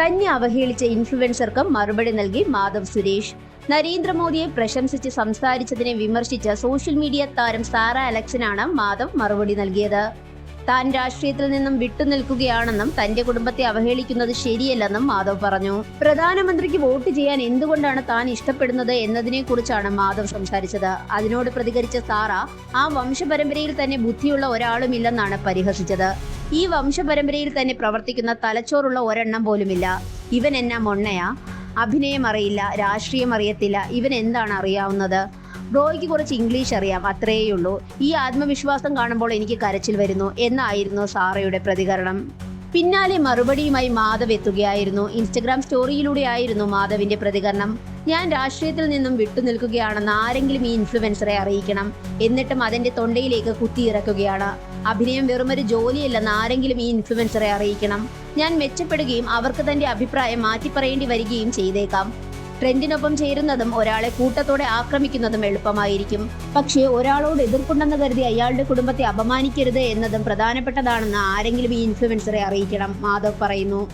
തന്നെ അവഹേളിച്ച ഇൻഫ്ലുവൻസർക്ക് മറുപടി നൽകി മാധവ് സുരേഷ്. നരേന്ദ്രമോദിയെ പ്രശംസിച്ച് സംസാരിച്ചതിനെ വിമർശിച്ച സോഷ്യൽ മീഡിയ താരം സാറ അലക്സിനാണ് മാധവ് മറുപടി നൽകിയത്. താൻ രാഷ്ട്രീയത്തിൽ നിന്നും വിട്ടുനിൽക്കുകയാണെന്നും തന്റെ കുടുംബത്തെ അവഹേളിക്കുന്നത് ശരിയല്ലെന്നും മാധവ് പറഞ്ഞു. പ്രധാനമന്ത്രിക്ക് വോട്ട് ചെയ്യാൻ എന്തുകൊണ്ടാണ് താൻ ഇഷ്ടപ്പെടുന്നത് എന്നതിനെക്കുറിച്ചാണ് മാധവ് സംസാരിച്ചത്. അതിനോട് പ്രതികരിച്ച സാറ ആ വംശപരമ്പരയിൽ തന്നെ ബുദ്ധിയുള്ള ഒരാളുമില്ലെന്നാണ് പരിഹസിച്ചത്. ഈ വംശപരമ്പരയിൽ തന്നെ പ്രവർത്തിക്കുന്ന തലച്ചോറുള്ള ഒരെണ്ണം പോലുമില്ല. ഇവൻ എന്നാ മൊണ്ണയാ, അഭിനയം അറിയില്ല, രാഷ്ട്രീയം അറിയത്തില്ല, ഇവൻ എന്താണ് അറിയാവുന്നത്? ബ്രോയ്ക്ക് കുറച്ച് ഇംഗ്ലീഷ് അറിയാം, അത്രയേയുള്ളൂ. ഈ ആത്മവിശ്വാസം കാണുമ്പോൾ എനിക്ക് കരച്ചിൽ വരുന്നു എന്നായിരുന്നു സാറയുടെ പ്രതികരണം. പിന്നാലെ മറുപടിയുമായി മാധവ് എത്തുകയായിരുന്നു. ഇൻസ്റ്റഗ്രാം സ്റ്റോറിയിലൂടെയായിരുന്നു മാധവിന്റെ പ്രതികരണം. ഞാൻ രാഷ്ട്രീയത്തിൽ നിന്നും വിട്ടുനിൽക്കുകയാണെന്ന് ആരെങ്കിലും ഈ ഇൻഫ്ലുവൻസറെ അറിയിക്കണം. എന്നിട്ടും അതിന്റെ തൊണ്ടയിലേക്ക് കുത്തിയിറക്കുകയാണ്. അഭിനയം വെറുമൊരു ജോലിയല്ലെന്ന് ആരെങ്കിലും ഈ ഇൻഫ്ലുവൻസറെ അറിയിക്കണം. ഞാൻ മെച്ചപ്പെടുകയും അവർക്ക് തന്റെ അഭിപ്രായം മാറ്റിപ്പറയേണ്ടി വരികയും ചെയ്തേക്കാം. ട്രെൻഡിനൊപ്പം ചേരുന്നതും ഒരാളെ കൂട്ടത്തോടെ ആക്രമിക്കുന്നതും എളുപ്പമായിരിക്കും. പക്ഷേ ഒരാളോട് എതിർപ്പുണ്ടെന്ന് കരുതി അയാളുടെ കുടുംബത്തെ അപമാനിക്കരുത് എന്നതും പ്രധാനപ്പെട്ടതാണെന്ന് ആരെങ്കിലും ഈ ഇൻഫ്ലുവൻസറെ അറിയിക്കണം, മാധവ് പറയുന്നു.